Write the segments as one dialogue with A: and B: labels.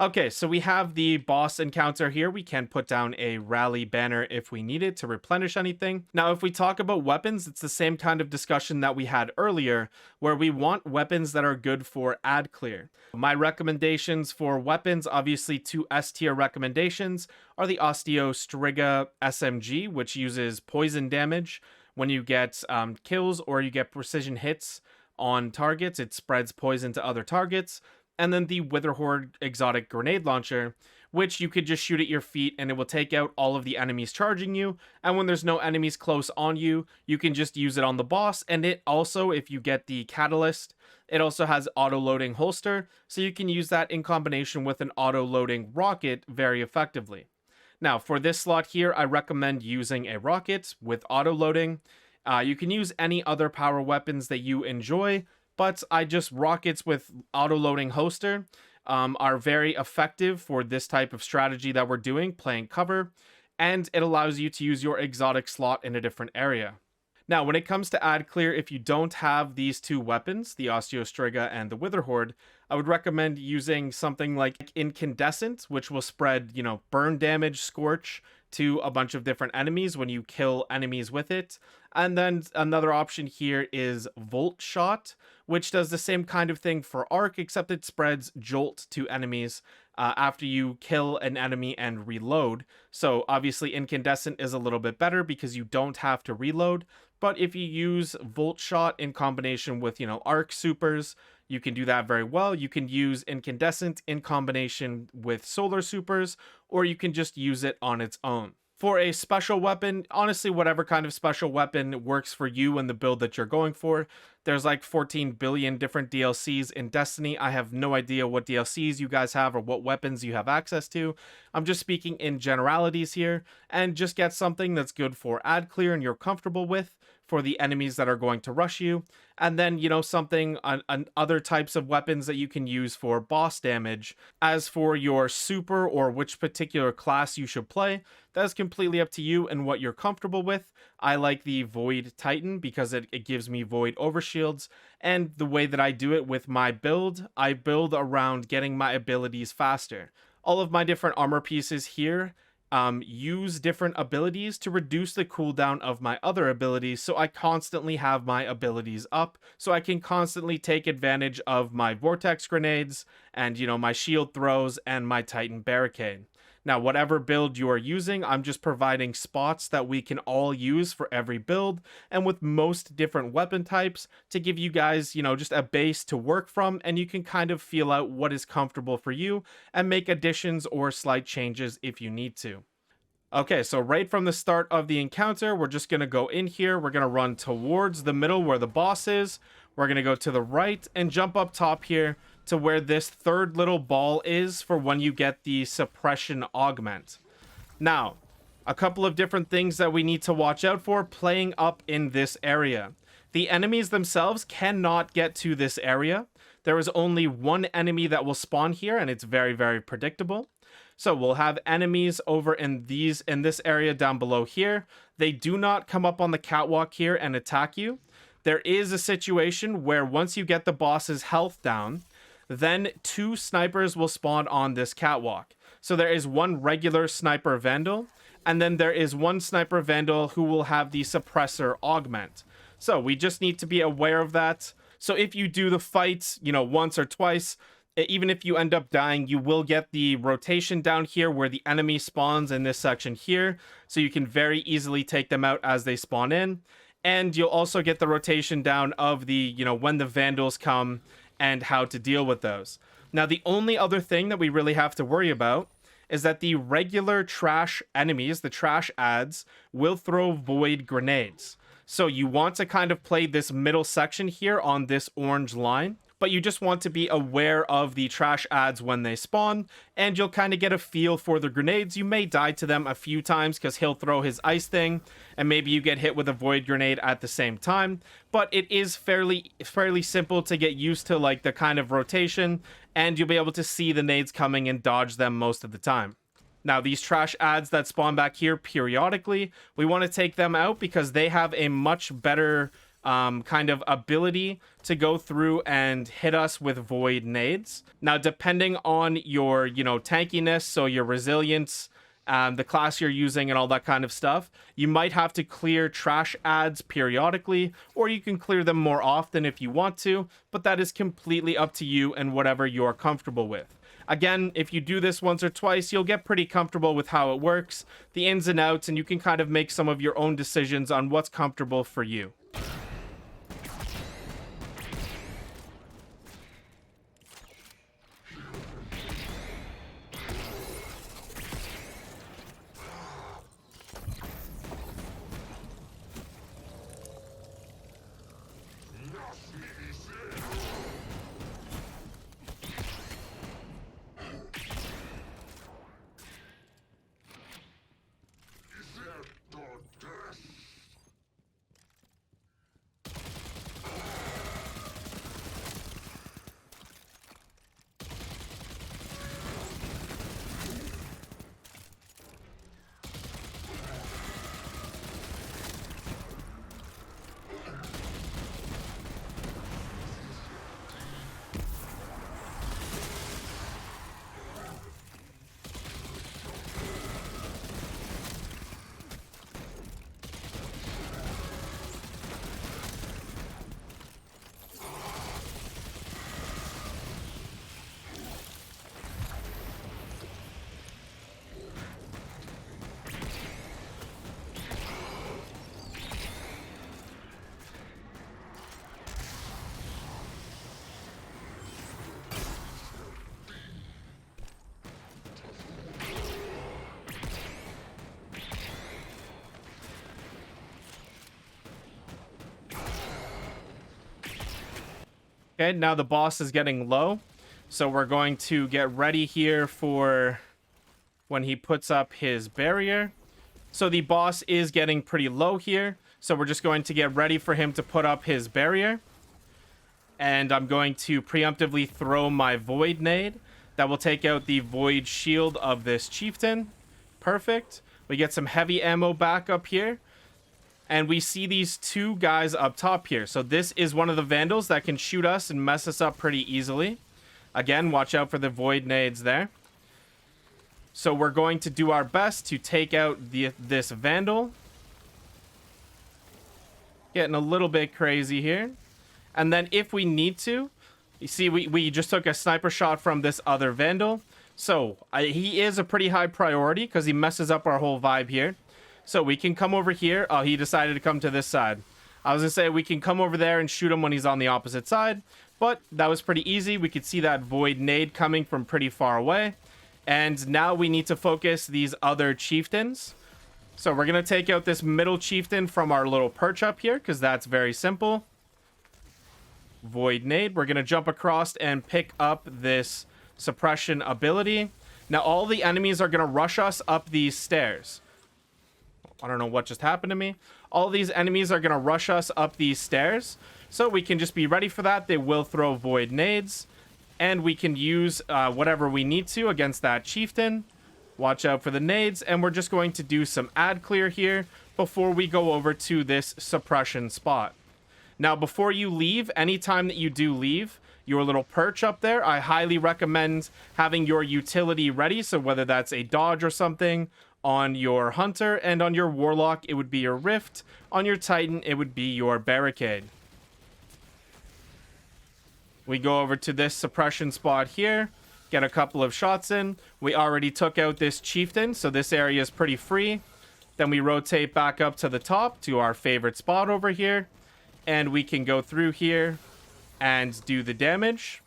A: Okay, so we have the boss encounter here. We can put down a rally banner if we need it to replenish anything. Now, if we talk about weapons, it's the same kind of discussion that we had earlier, where we want weapons that are good for ad clear. My recommendations for weapons, obviously two S tier recommendations, are the Striga SMG, which uses poison damage. When you get kills or you get precision hits on targets, it spreads poison to other targets. And then the Witherhoard exotic grenade launcher, which you could just shoot at your feet and it will take out all of the enemies charging you. And when there's no enemies close on you, you can just use it on the boss. And it also, if you get the catalyst, it also has auto-loading holster, so you can use that in combination with an auto-loading rocket very effectively. Now, for this slot here, I recommend using a rocket with auto-loading. You can use any other power weapons that you enjoy, but rockets with auto-loading holster are very effective for this type of strategy that we're doing, playing cover, and it allows you to use your exotic slot in a different area. Now, when it comes to ad clear, if you don't have these two weapons, the Striga and the Witherhoard, I would recommend using something like Incandescent, which will spread, burn damage, scorch to a bunch of different enemies when you kill enemies with it. And then another option here is Volt Shot, which does the same kind of thing for arc, except it spreads jolt to enemies after you kill an enemy and reload. So obviously Incandescent is a little bit better because you don't have to reload. But if you use Volt Shot in combination with, arc supers, you can do that very well. You can use Incandescent in combination with solar supers, or you can just use it on its own. For a special weapon, honestly, whatever kind of special weapon works for you and the build that you're going for. There's like 14 billion different DLCs in Destiny. I have no idea what DLCs you guys have or what weapons you have access to. I'm just speaking in generalities here, and just get something that's good for ad clear and you're comfortable with for the enemies that are going to rush you. And then, something on other types of weapons that you can use for boss damage. As for your super or which particular class you should play, that's completely up to you and what you're comfortable with. I like the Void Titan because it gives me Void overshields, and the way that I do it with my build, I build around getting my abilities faster. All of my different armor pieces here use different abilities to reduce the cooldown of my other abilities, so I constantly have my abilities up, so I can constantly take advantage of my vortex grenades and, my shield throws and my Titan barricade. Now, whatever build you are using, I'm just providing spots that we can all use for every build, and with most different weapon types to give you guys, just a base to work from, and you can kind of feel out what is comfortable for you and make additions or slight changes if you need to. Okay, so right from the start of the encounter, we're just going to go in here. We're going to run towards the middle where the boss is. We're going to go to the right and jump up top here to where this third little ball is for when you get the suppression augment. Now, a couple of different things that we need to watch out for playing up in this area. The enemies themselves cannot get to this area. There is only one enemy that will spawn here, and it's very, very predictable. So we'll have enemies over in this area down below here. They do not come up on the catwalk here and attack you. There is a situation where once you get the boss's health down, then two snipers will spawn on this catwalk. So there is one regular sniper vandal, and then there is one sniper vandal who will have the suppressor augment. So we just need to be aware of that. So if you do the fight, once or twice, even if you end up dying, you will get the rotation down here where the enemy spawns in this section here. So you can very easily take them out as they spawn in. And you'll also get the rotation down of the, when the vandals come and how to deal with those. Now, the only other thing that we really have to worry about is that the regular trash enemies, the trash ads, will throw void grenades. So you want to kind of play this middle section here on this orange line, but you just want to be aware of the trash ads when they spawn, and you'll kind of get a feel for the grenades. You may die to them a few times because he'll throw his ice thing, and maybe you get hit with a void grenade at the same time, but it is fairly simple to get used to, like, the kind of rotation, and you'll be able to see the nades coming and dodge them most of the time. Now, these trash ads that spawn back here periodically, we want to take them out because they have a much better kind of ability to go through and hit us with void nades. Now, depending on your, tankiness, so your resilience, the class you're using and all that kind of stuff, you might have to clear trash ads periodically, or you can clear them more often if you want to, but that is completely up to you and whatever you're comfortable with. Again, if you do this once or twice, you'll get pretty comfortable with how it works, the ins and outs, and you can kind of make some of your own decisions on what's comfortable for you. Okay, now the boss is getting low, so we're going to get ready here for when he puts up his barrier. So the boss is getting pretty low here, so we're just going to get ready for him to put up his barrier. And I'm going to preemptively throw my void nade. That will take out the void shield of this chieftain. Perfect. We get some heavy ammo back up here. And we see these two guys up top here. So this is one of the vandals that can shoot us and mess us up pretty easily. Again, watch out for the void nades there. So we're going to do our best to take out this vandal. Getting a little bit crazy here. And then if we need to, you see we just took a sniper shot from this other vandal. So he is a pretty high priority because he messes up our whole vibe here. So we can come over here. Oh, he decided to come to this side. I was going to say we can come over there and shoot him when he's on the opposite side. But that was pretty easy. We could see that void nade coming from pretty far away. And now we need to focus these other chieftains. So we're going to take out this middle chieftain from our little perch up here, because that's very simple. Void nade. We're going to jump across and pick up this suppression ability. Now all the enemies are going to rush us up these stairs. I don't know what just happened to me. All these enemies are going to rush us up these stairs. So we can just be ready for that. They will throw void nades. And we can use whatever we need to against that chieftain. Watch out for the nades. And we're just going to do some ad clear here before we go over to this suppression spot. Now, before you leave, anytime that you do leave your little perch up there, I highly recommend having your utility ready. So whether that's a dodge or something, on your hunter, and on your warlock, it would be your rift. On your titan, it would be your barricade. We go over to this suppression spot here, get a couple of shots in. We already took out this chieftain, so this area is pretty free. Then we rotate back up to the top to our favorite spot over here, and we can go through here and do the damage.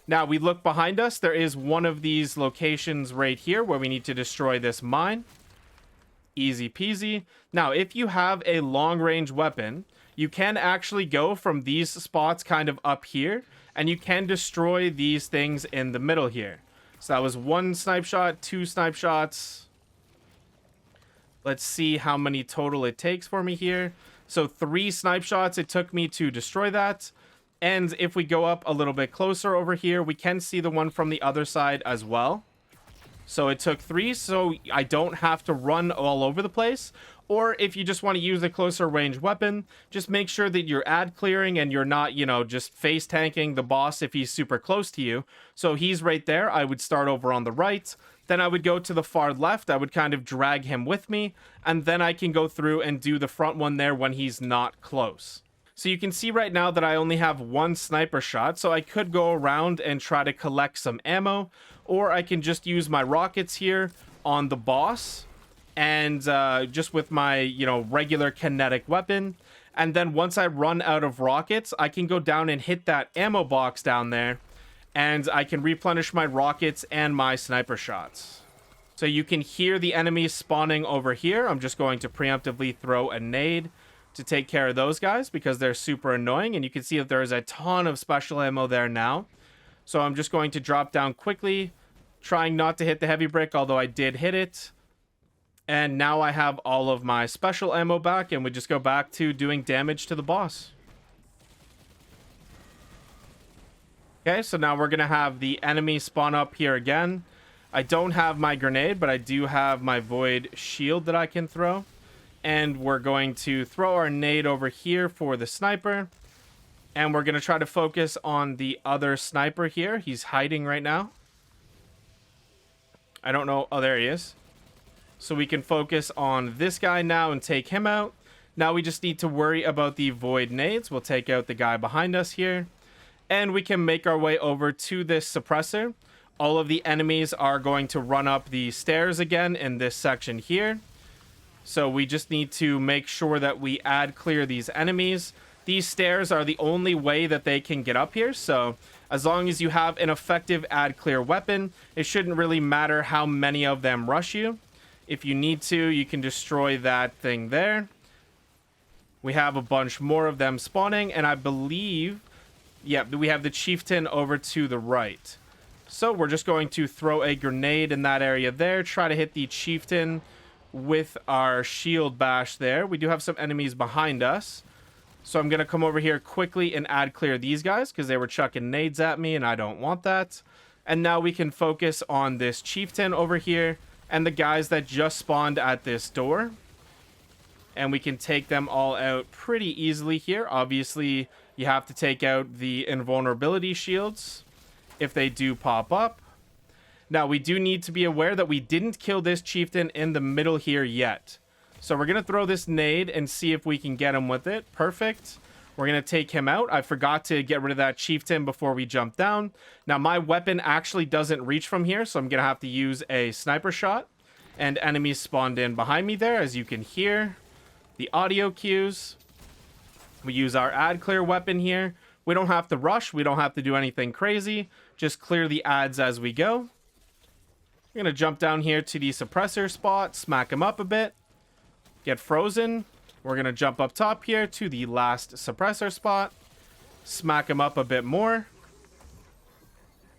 A: Now we look behind us. There is one of these locations right here where we need to destroy this mine. Easy peasy. Now, if you have a long range weapon, you can actually go from these spots kind of up here, and you can destroy these things in the middle here. So that was one snipe shot, two snipe shots. Let's see how many total it takes for me here. So 3 snipe shots it took me to destroy that. And if we go up a little bit closer over here, we can see the one from the other side as well. So it took 3, so I don't have to run all over the place. Or if you just want to use a closer range weapon, just make sure that you're ad clearing and you're not, just face tanking the boss if he's super close to you. So he's right there. I would start over on the right. Then I would go to the far left. I would kind of drag him with me. And then I can go through and do the front one there when he's not close. So you can see right now that I only have one sniper shot. So I could go around and try to collect some ammo. Or I can just use my rockets here on the boss. And just with my, regular kinetic weapon. And then once I run out of rockets, I can go down and hit that ammo box down there. And I can replenish my rockets and my sniper shots. So you can hear the enemies spawning over here. I'm just going to preemptively throw a nade to take care of those guys because they're super annoying. And you can see that there's a ton of special ammo there now. So I'm just going to drop down quickly, trying not to hit the heavy brick, although I did hit it. And now I have all of my special ammo back, and we just go back to doing damage to the boss. Okay, so now we're going to have the enemy spawn up here again. I don't have my grenade, but I do have my void shield that I can throw. And we're going to throw our nade over here for the sniper. And we're going to try to focus on the other sniper here. He's hiding right now. I don't know. Oh, there he is. So we can focus on this guy now and take him out. Now we just need to worry about the void nades. We'll take out the guy behind us here. And we can make our way over to this suppressor. All of the enemies are going to run up the stairs again in this section here. So we just need to make sure that we ad clear these enemies. These stairs are the only way that they can get up here. So as long as you have an effective ad clear weapon, it shouldn't really matter how many of them rush you. If you need to, you can destroy that thing there. We have a bunch more of them spawning, and I believe, yeah, we have the chieftain over to the right. So we're just going to throw a grenade in that area there, try to hit the chieftain with our shield bash there. We do have some enemies behind us. So I'm going to come over here quickly and ad clear these guys because they were chucking nades at me, and I don't want that. And now we can focus on this chieftain over here and the guys that just spawned at this door. And we can take them all out pretty easily here. Obviously, you have to take out the invulnerability shields if they do pop up. Now, we do need to be aware that we didn't kill this chieftain in the middle here yet. So we're going to throw this nade and see if we can get him with it. Perfect. We're going to take him out. I forgot to get rid of that chieftain before we jump down. Now, my weapon actually doesn't reach from here, so I'm going to have to use a sniper shot. And enemies spawned in behind me there, as you can hear. The audio cues. We use our ad clear weapon here. We don't have to rush. We don't have to do anything crazy. Just clear the ads as we go. We're going to jump down here to the suppressor spot, smack him up a bit. Get frozen. We're going to jump up top here to the last suppressor spot. Smack him up a bit more.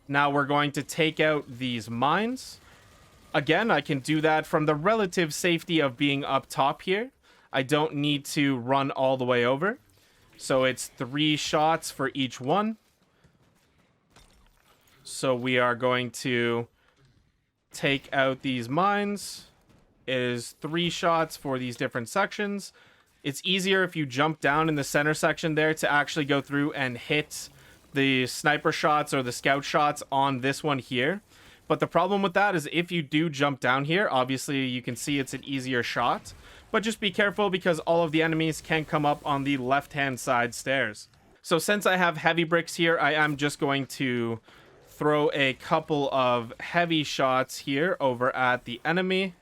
A: Now we're going to take out these mines. Again, I can do that from the relative safety of being up top here. I don't need to run all the way over. So it's 3 shots for each one. So we are going to take out these mines. It is 3 shots for these different sections. It's easier if you jump down in the center section there to actually go through and hit the sniper shots or the scout shots on this one here. But the problem with that is if you do jump down here, obviously you can see it's an easier shot. But just be careful because all of the enemies can come up on the left-hand side stairs. So since I have heavy bricks here, I am just going to throw a couple of heavy shots here over at the enemy.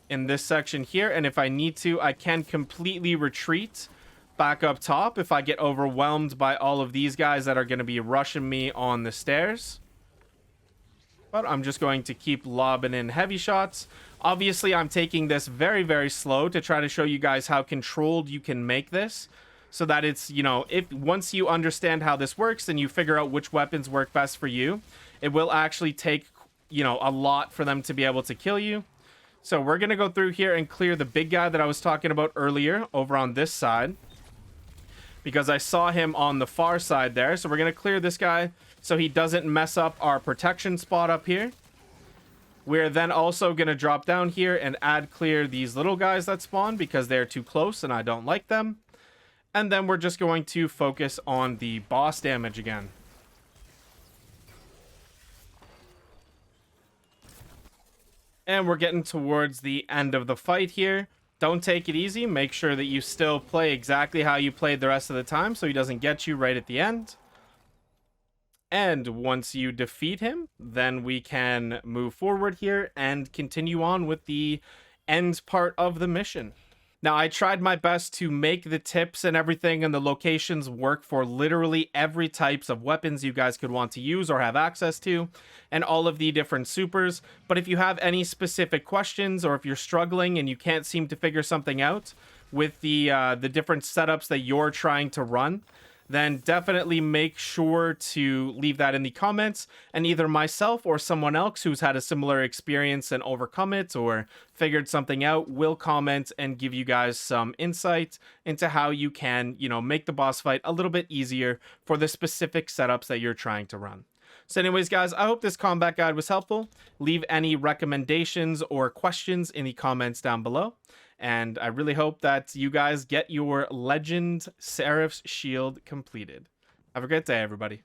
A: In this section here, and if I need to, I can completely retreat back up top if I get overwhelmed by all of these guys that are going to be rushing me on the stairs. But I'm just going to keep lobbing in heavy shots. Obviously, I'm taking this very, very slow to try to show you guys how controlled you can make this. So that it's, if once you understand how this works and you figure out which weapons work best for you, it will actually take, a lot for them to be able to kill you. So we're going to go through here and clear the big guy that I was talking about earlier over on this side. Because I saw him on the far side there. So we're going to clear this guy so he doesn't mess up our protection spot up here. We're then also going to drop down here and add clear these little guys that spawn because they're too close and I don't like them. And then we're just going to focus on the boss damage again. And we're getting towards the end of the fight here. Don't take it easy. Make sure that you still play exactly how you played the rest of the time so he doesn't get you right at the end. And once you defeat him, then we can move forward here and continue on with the end part of the mission. Now, I tried my best to make the tips and everything and the locations work for literally every types of weapons you guys could want to use or have access to, and all of the different supers. But if you have any specific questions, or if you're struggling and you can't seem to figure something out with the different setups that you're trying to run, then definitely make sure to leave that in the comments, and either myself or someone else who's had a similar experience and overcome it or figured something out will comment and give you guys some insight into how you can, make the boss fight a little bit easier for the specific setups that you're trying to run. So anyways, guys, I hope this combat guide was helpful. Leave any recommendations or questions in the comments down below. And I really hope that you guys get your Legend Seraph's shield completed. Have a great day, everybody.